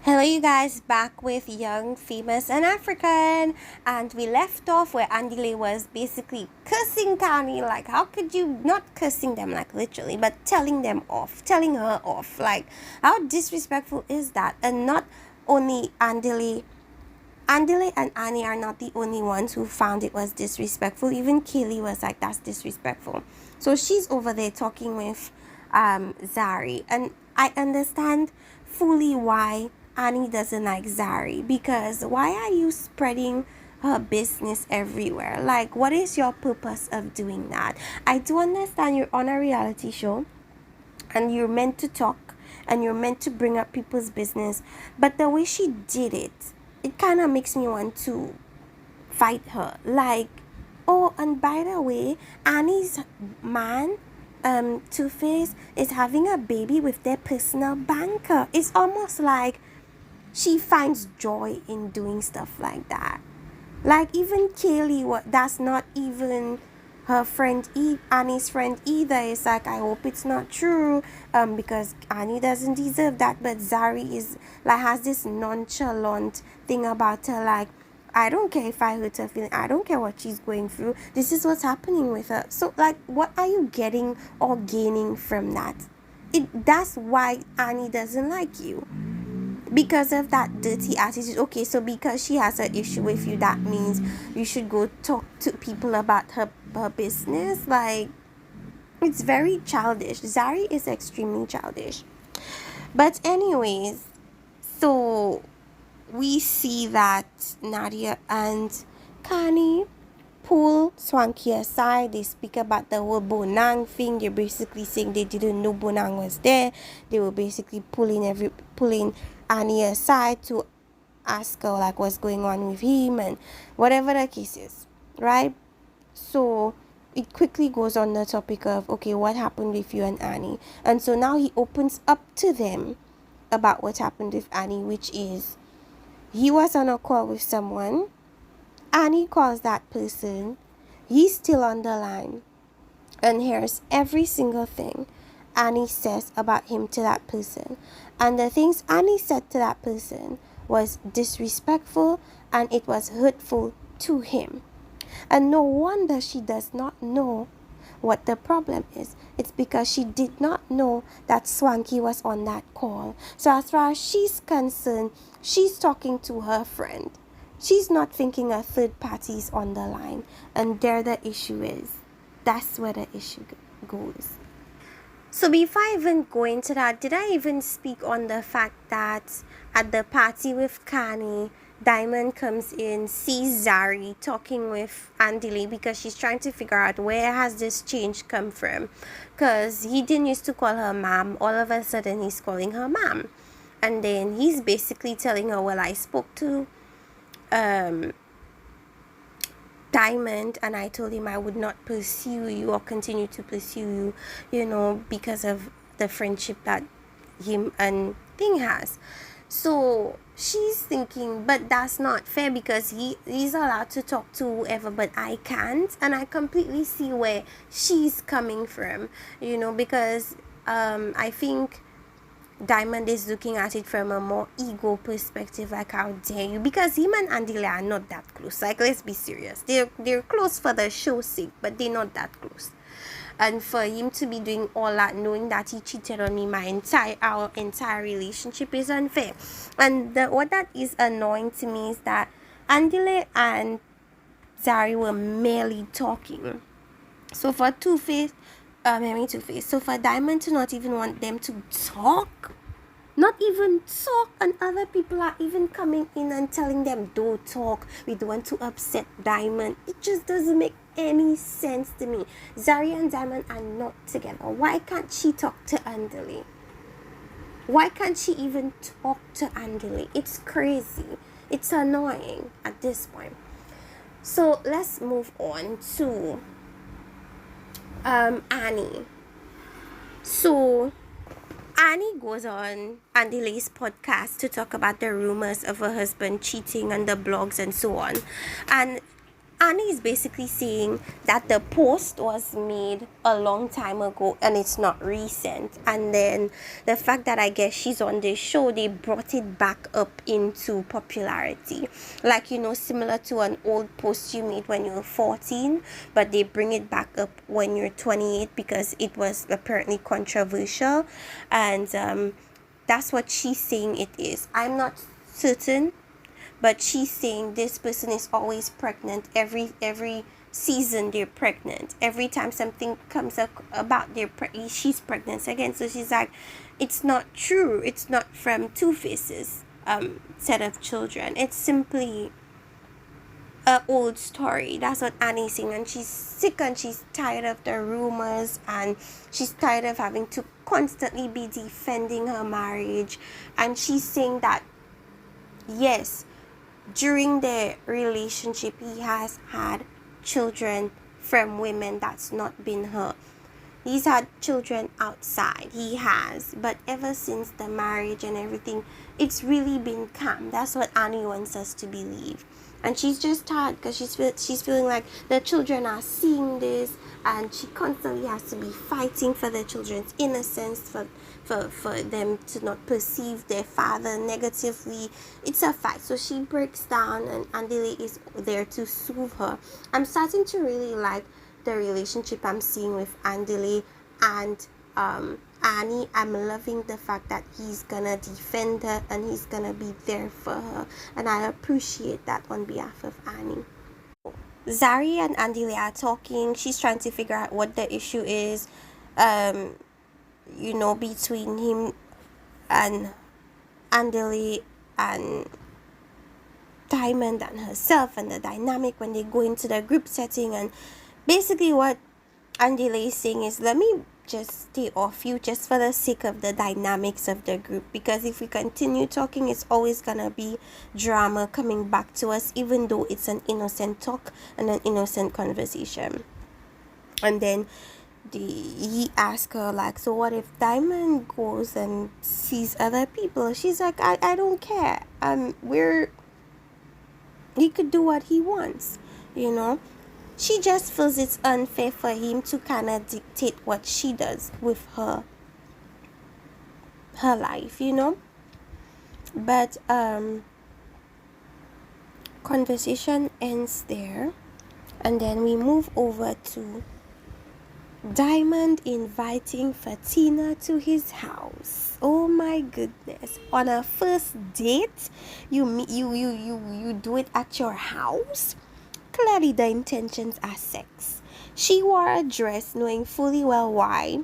Hello, you guys, back with Young, Famous, and African. And we left off where Andile was basically cursing Kani. Like, how could you not cursing them, like literally, but telling them off, telling her off? Like, how disrespectful is that? And not only Andile and Annie are not the only ones who found it was disrespectful. Even Kaylee was like, that's disrespectful. So she's over there talking with Zari. And I understand fully why Annie doesn't like Zari. Because why are you spreading her business everywhere? Like, what is your purpose of doing that? I do understand you're on a reality show and you're meant to talk and you're meant to bring up people's business. But the way she did it kind of makes me want to fight her. Like, oh, and by the way, Annie's man, Two-Face, is having a baby with their personal banker. It's almost like she finds joy in doing stuff like that. Like, even Kaylee, that's not even her friend, Annie's friend either. It's like, I hope it's not true, because Annie doesn't deserve that. But Zari is like, has this nonchalant thing about her, like, I don't care if I hurt her feeling, I don't care what she's going through, this is what's happening with her. So like, what are you getting or gaining from that? That's why Annie doesn't like you, because of that dirty attitude. Okay, so because she has an issue with you, that means you should go talk to people about her business. Like, it's very childish. Zari is extremely childish. But anyways, so we see that Nadia and Kani pull Swanky aside. They speak about the whole Bonang thing. They're basically saying they didn't know Bonang was there. They were basically pulling Annie aside to ask her like what's going on with him and whatever the case is, right? So it quickly goes on the topic of, okay, what happened with you and Annie? And so now he opens up to them about what happened with Annie, which is he was on a call with someone. Annie calls that person. He's still on the line and hears every single thing Annie says about him to that person. And the things Annie said to that person was disrespectful and it was hurtful to him. And no wonder she does not know what the problem is. It's because she did not know that Swanky was on that call. So as far as she's concerned, she's talking to her friend. She's not thinking a third party is on the line. And there the issue is. That's where the issue goes. So before I even go into that, did I even speak on the fact that at the party with Kani, Diamond comes in, sees Zari talking with Andile because she's trying to figure out where has this change come from. Because he didn't used to call her mom. All of a sudden he's calling her mom. And then he's basically telling her, well, I spoke to Diamond and I told him I would not pursue you or continue to pursue you, because of the friendship that him and Thing has. So she's thinking, but that's not fair because he's allowed to talk to whoever, but I can't. And I completely see where she's coming from, because I think Diamond is looking at it from a more ego perspective, like, how dare you? Because him and Andile are not that close. Like, let's be serious. They're close for the show's sake, but they're not that close. And for him to be doing all that, knowing that he cheated on me, our entire relationship is unfair. And what that is annoying to me is that Andile and Zari were merely talking. So for Two-Face, so for Diamond to not even want them to talk, and other people are even coming in and telling them, don't talk, we don't want to upset Diamond. It just doesn't make any sense to me. Zari and Diamond are not together. Why can't she talk to Andile? Why can't she even talk to Andile? It's crazy. It's annoying at this point. So let's move on to Annie. So Annie goes on Andile's podcast to talk about the rumors of her husband cheating on the blogs and so on. And Annie is basically saying that the post was made a long time ago and it's not recent. And then the fact that I guess she's on this show, they brought it back up into popularity. Like, similar to an old post you made when you were 14, but they bring it back up when you're 28 because it was apparently controversial. And that's what she's saying it is. I'm not certain, but she's saying this person is always pregnant. Every season they're pregnant. Every time something comes up about she's pregnant again. So she's like, it's not true. It's not from Two Faces set of children. It's simply a old story. That's what Annie's saying, and she's sick and she's tired of the rumors, and she's tired of having to constantly be defending her marriage. And she's saying that yes, during their relationship he has had children from women that's not been her. He's had children outside, he has, but ever since the marriage and everything, it's really been calm. That's what Annie wants us to believe. And she's just tired because she's feeling like the children are seeing this, and she constantly has to be fighting for the children's innocence, for them to not perceive their father negatively. It's a fight. So she breaks down, and Andile is there to soothe her. I'm starting to really like the relationship I'm seeing with Andile and Annie. I'm loving the fact that he's gonna defend her and he's gonna be there for her, and I appreciate that on behalf of Annie. Zari and Andile are talking. She's trying to figure out what the issue is, between him and Andile and Diamond and herself, and the dynamic when they go into the group setting. And basically what Andile is saying is, let me just stay off you just for the sake of the dynamics of the group, because if we continue talking, it's always gonna be drama coming back to us, even though it's an innocent talk and an innocent conversation. And then he asked her, like, so what if Diamond goes and sees other people? She's like, I don't care. He could do what he wants, She just feels it's unfair for him to kind of dictate what she does with her life, But conversation ends there, and then we move over to Diamond inviting Fatina to his house. Oh my goodness! On a first date, you do it at your house. Clearly the intentions are sex. She wore a dress knowing fully well why.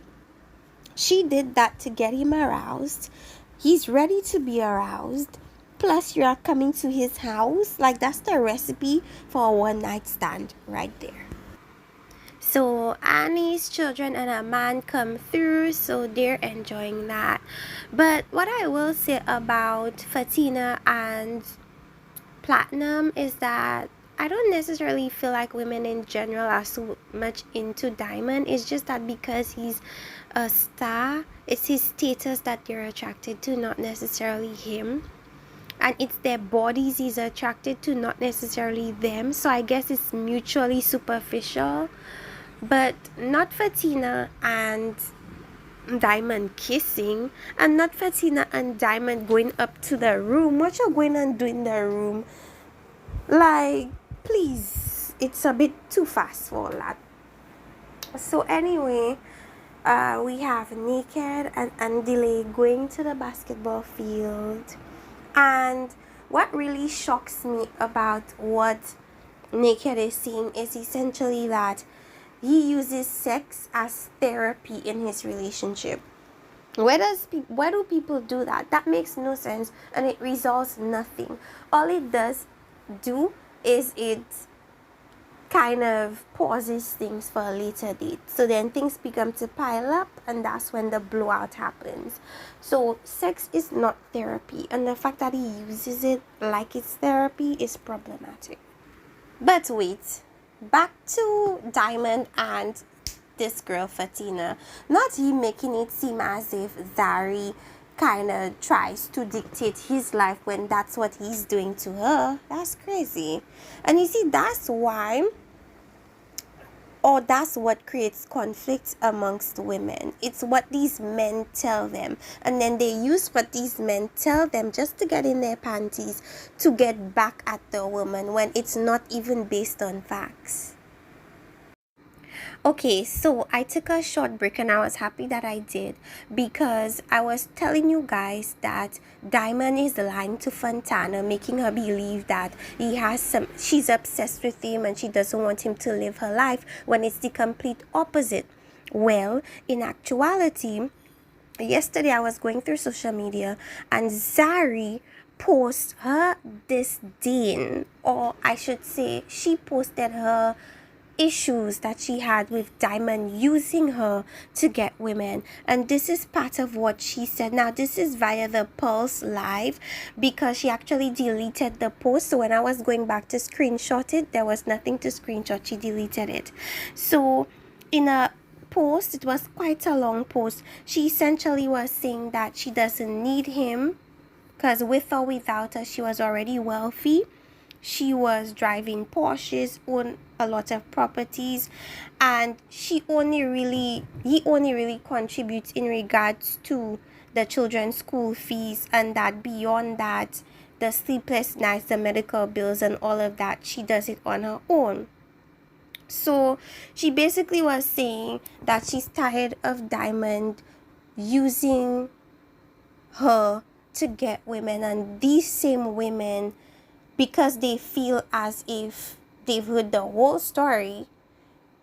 She did that to get him aroused. He's ready to be aroused. Plus you are coming to his house. Like, that's the recipe for a one night stand right there. So Annie's children and a man come through, so they're enjoying that. But what I will say about Fatina and Platinum is that I don't necessarily feel like women in general are so much into Diamond. It's just that because he's a star, it's his status that they're attracted to, not necessarily him. And it's their bodies he's attracted to, not necessarily them. So I guess it's mutually superficial. But not Fatina and Diamond kissing, and not Fatina and Diamond going up to the room. What you're going and doing in the room? Like, please, it's a bit too fast for all that. So anyway, we have Naked and Andile going to the basketball field, and what really shocks me about what Naked is saying is essentially that he uses sex as therapy in his relationship. Why do people do that? That makes no sense, and it resolves nothing. All it does do is it kind of pauses things for a later date. So then things begin to pile up, and that's when the blowout happens. So sex is not therapy, and the fact that he uses it like it's therapy is problematic. But wait, back to Diamond and this girl Fatina. Not him making it seem as if Zari kind of tries to dictate his life when that's what he's doing to her. That's crazy. And you see, that's why, or that's what creates conflict amongst women. It's what these men tell them, and then they use what these men tell them just to get in their panties to get back at the woman when it's not even based on facts. Okay, so I took a short break and I was happy that I did, because I was telling you guys that Diamond is lying to Fontana, making her believe that she's obsessed with him and she doesn't want him to live her life, when it's the complete opposite. Well, in actuality, yesterday I was going through social media and Zari posted her disdain, or I should say she posted her issues that she had with Diamond using her to get women. And this is part of what she said. Now, this is via the Pulse Live, because she actually deleted the post. So when I was going back to screenshot it, there was nothing to screenshot. She deleted it. So in a post, it was quite a long post, she essentially was saying that she doesn't need him because with or without her, she was already wealthy. She was driving Porsches, owned a lot of properties, and he only really contributes in regards to the children's school fees, and that beyond that, the sleepless nights, the medical bills, and all of that, she does it on her own. So she basically was saying that she's tired of Diamond using her to get women, and these same women, because they feel as if they've heard the whole story,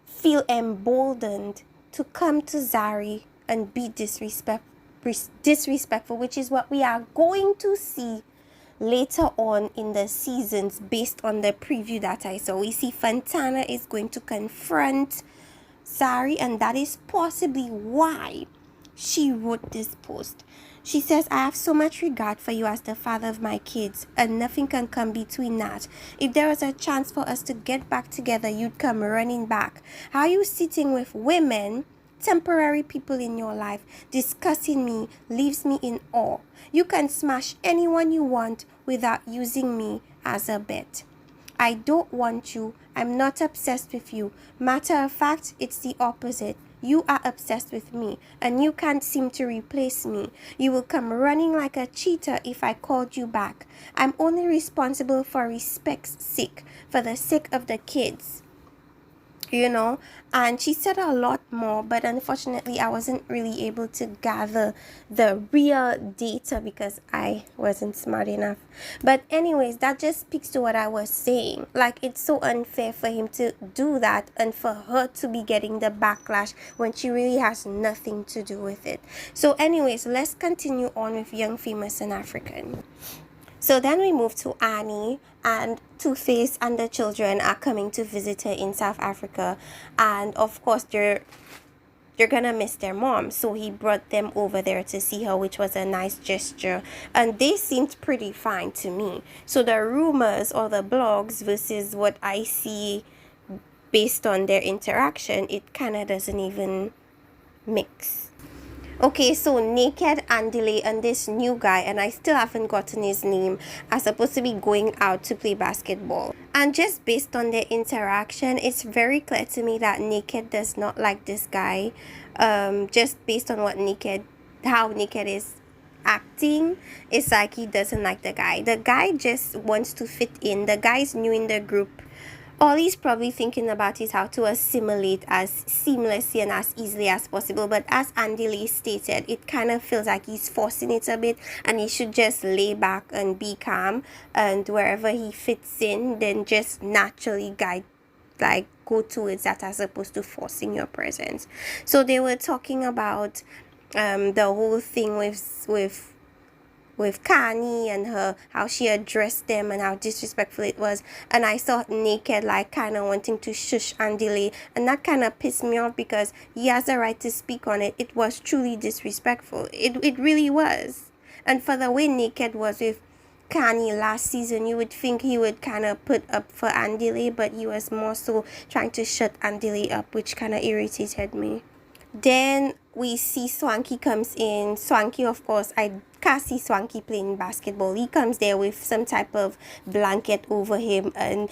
feel emboldened to come to Zari and be disrespectful, which is what we are going to see later on in the seasons based on the preview that I saw. We see Fontana is going to confront Zari, and that is possibly why she wrote this post. She says, I have so much regard for you as the father of my kids, and nothing can come between that. If there was a chance for us to get back together, you'd come running back. How are you sitting with women, temporary people in your life, discussing me leaves me in awe. You can smash anyone you want without using me as a bet. I don't want you. I'm not obsessed with you. Matter of fact, it's the opposite. You are obsessed with me, and you can't seem to replace me. You will come running like a cheetah if I called you back. I'm only responsible for respect's sake, for the sake of the kids. And she said a lot more, but unfortunately I wasn't really able to gather the real data because I wasn't smart enough. But anyways, that just speaks to what I was saying. Like, it's so unfair for him to do that and for her to be getting the backlash when she really has nothing to do with it. So anyways, let's continue on with Young, Famous and African. So then we move to Annie, and Two-Face and the children are coming to visit her in South Africa, and of course they're gonna miss their mom, so he brought them over there to see her, which was a nice gesture, and they seemed pretty fine to me. So the rumors or the blogs versus what I see based on their interaction, it kind of doesn't even mix. Okay, so Naked, Andile, and this new guy, and I still haven't gotten his name, are supposed to be going out to play basketball. And just based on their interaction, it's very clear to me that Naked does not like this guy. Just based on how Naked is acting, it's like he doesn't like the guy. The guy just wants to fit in. The guy's new in the group. All he's probably thinking about is how to assimilate as seamlessly and as easily as possible. But as Andile stated, it kind of feels like he's forcing it a bit, and he should just lay back and be calm, and wherever he fits in, then just naturally go towards that, as opposed to forcing your presence. So they were talking about the whole thing with Kani and how she addressed them and how disrespectful it was, and I saw Naked kind of wanting to shush Andile, and that kind of pissed me off because he has the right to speak on it. It was truly disrespectful. It really was. And for the way Naked was with Kani last season, you would think he would kind of put up for Andile, but he was more so trying to shut Andile up, which kind of irritated me. Then we see Swanky comes in. Swanky, of course, I Cassie Swanky playing basketball. He comes there with some type of blanket over him, and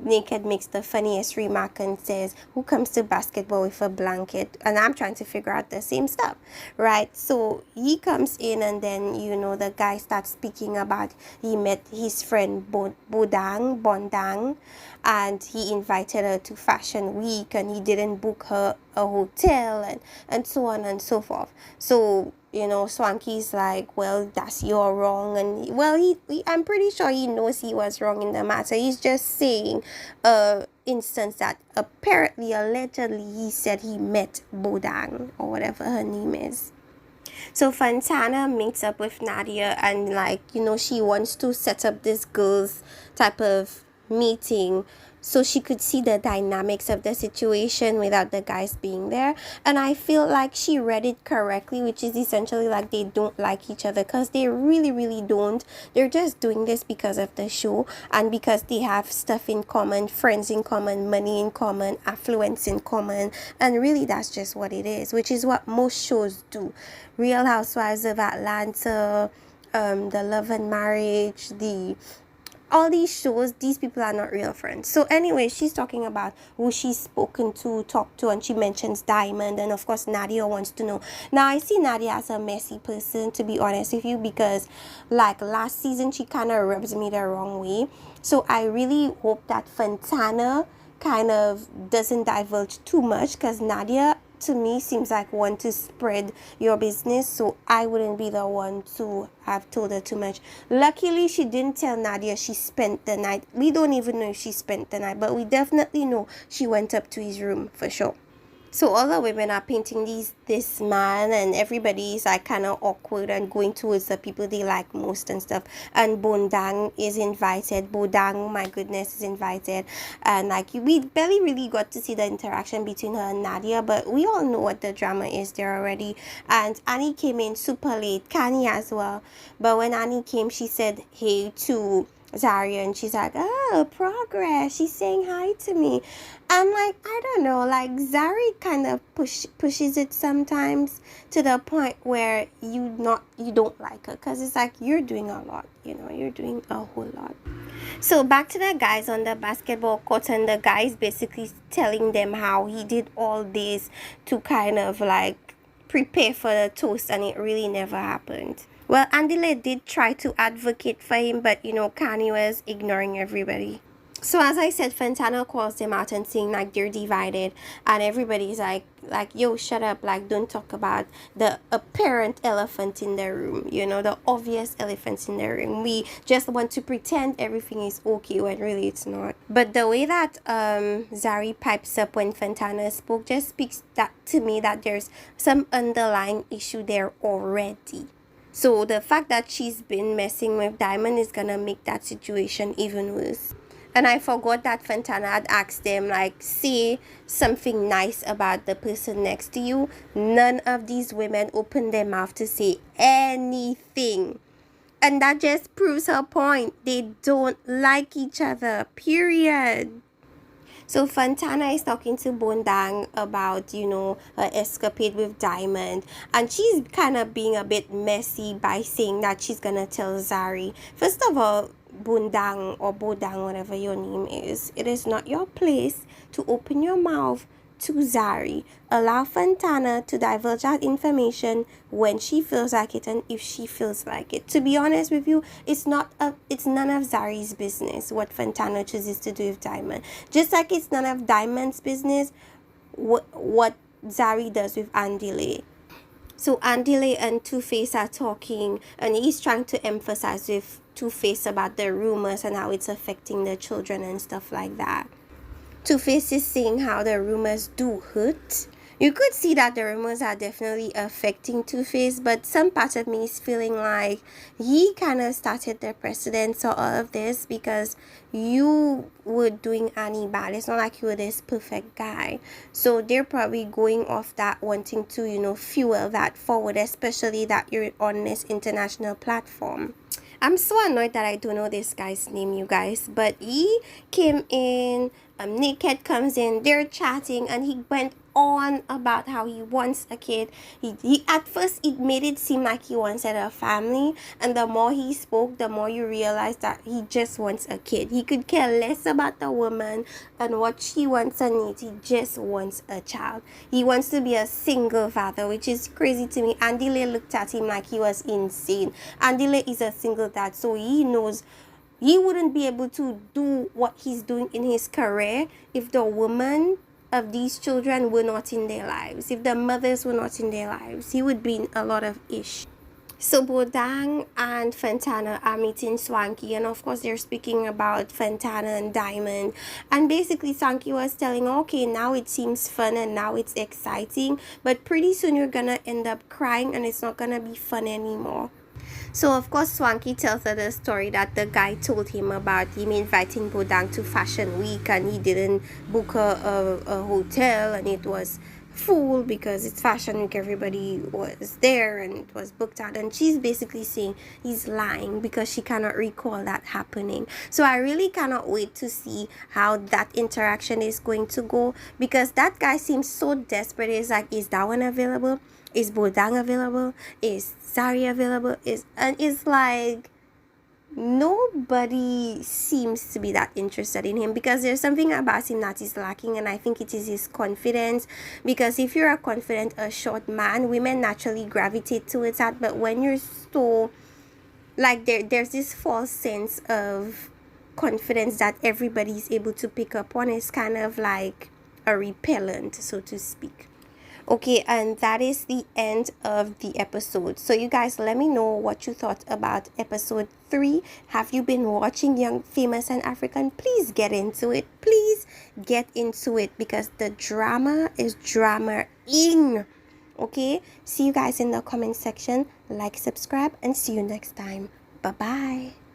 Naked makes the funniest remark and says, "Who comes to basketball with a blanket?" And I'm trying to figure out the same stuff, right? So he comes in, and then the guy starts speaking about he met his friend Bondang, and he invited her to Fashion Week, and he didn't book her a hotel, and so on and so forth. So Swanky's like, well, that's your wrong, and well, I'm pretty sure he knows he was wrong in the matter. He's just saying instance that apparently, allegedly, he said he met Bodang or whatever her name is. So Fontana meets up with Nadia, and she wants to set up this girls type of meeting so she could see the dynamics of the situation without the guys being there. And I feel like she read it correctly, which is essentially like they don't like each other, because they really, really don't. They're just doing this because of the show and because they have stuff in common, friends in common, money in common, affluence in common. And really, that's just what it is, which is what most shows do. Real Housewives of Atlanta, The Love and Marriage, all these shows, these people are not real friends. So anyway, she's talking about who she's spoken to, talked to, and she mentions Diamond, and of course Nadia wants to know. Now I see Nadia as a messy person, to be honest with you, because like last season she kind of rubs me the wrong way. So I really hope that Fontana kind of doesn't divulge too much, because Nadia to me seems like one to spread your business, so I wouldn't be the one to have told her too much. Luckily, she didn't tell Nadia she spent the night. We don't even know if she spent the night, but we definitely know she went up to his room for sure. So all the women are painting this man, and everybody's like kind of awkward and going towards the people they like most and stuff. And Bondang is invited. Bodang, my goodness, is invited. And we barely really got to see the interaction between her and Nadia, but we all know what the drama is there already. And Annie came in super late, Kanye as well. But when Annie came, she said hey to Zaria, and she's like, "Oh, progress." She's saying hi to me. I'm like, I don't know, like Zari kind of pushes it sometimes to the point where you don't like her, because it's like you're doing a lot, you're doing a whole lot. So back to the guys on the basketball court, and the guys basically telling them how he did all this to kind of like prepare for the toast, and it really never happened. Well, Andile did try to advocate for him, but Kanye was ignoring everybody. So as I said, Fontana calls them out and saying like they're divided, and everybody's like yo, shut up, like don't talk about the apparent elephant in the room, the obvious elephants in the room. We just want to pretend everything is okay when really it's not. But the way that Zari pipes up when Fontana spoke just speaks that to me that there's some underlying issue there already. So the fact that she's been messing with Diamond is gonna make that situation even worse. And I forgot that Fontana had asked them, like, say something nice about the person next to you. None of these women opened their mouth to say anything. And that just proves her point. They don't like each other, period. So Fontana is talking to Bondang about, her escapade with Diamond. And she's kind of being a bit messy by saying that she's going to tell Zari. First of all, Bondang or Bodang, whatever your name is, it is not your place to open your mouth to Zari. Allow Fontana to divulge that information when she feels like it and if she feels like it. To be honest with you, it's none of Zari's business what Fontana chooses to do with Diamond. Just like it's none of Diamond's business what Zari does with Andile. So Andile and Two-Face are talking, and he's trying to emphasize with Two-Face about the rumors and how it's affecting the children and stuff like that. Two-Face is saying how the rumors do hurt. You could see that the rumors are definitely affecting Two-Face, but some part of me is feeling like he kind of started the precedence of all of this, because you were doing Annie bad. It's not like you were this perfect guy. So they're probably going off that, wanting to, fuel that forward, especially that you're on this international platform. I'm so annoyed that I don't know this guy's name, you guys. But he came in, Naked comes in, they're chatting, and he went on about how he wants a kid. He at first it made it seem like he wanted a family, and the more he spoke, the more you realize that he just wants a kid. He could care less about the woman and what she wants and needs. He just wants a child. He wants to be a single father, which is crazy to me. Andile looked at him like he was insane. Andile is a single dad, so he knows he wouldn't be able to do what he's doing in his career if the woman of these children were not in their lives, if the mothers were not in their lives. He would be in a lot of ish. So Bodang and Fentana are meeting Swanky, and of course they're speaking about Fentana and Diamond, and basically Swanky was telling, okay, now it seems fun and now it's exciting, but pretty soon you're gonna end up crying and it's not gonna be fun anymore. So of course Swanky tells her the story that the guy told him about him inviting Bodang to Fashion Week, and he didn't book a hotel, and it was full because it's Fashion Week, everybody was there and it was booked out, and she's basically saying he's lying because she cannot recall that happening. So I really cannot wait to see how that interaction is going to go, because that guy seems so desperate. He's like, is that one available? Is Bodang available? Is Sari available? And it's like nobody seems to be that interested in him, because there's something about him that is lacking, and I think it is his confidence. Because if you're a confident, short man, women naturally gravitate towards that. But when you're so like there's this false sense of confidence that everybody's able to pick up on, is kind of like a repellent, so to speak. Okay, and that is the end of the episode. So you guys, let me know what you thought about episode 3. Have you been watching Young, Famous and African? Please get into it. Please get into it, because the drama is drama-ing. Okay, see you guys in the comment section. Like, subscribe, and see you next time. Bye-bye.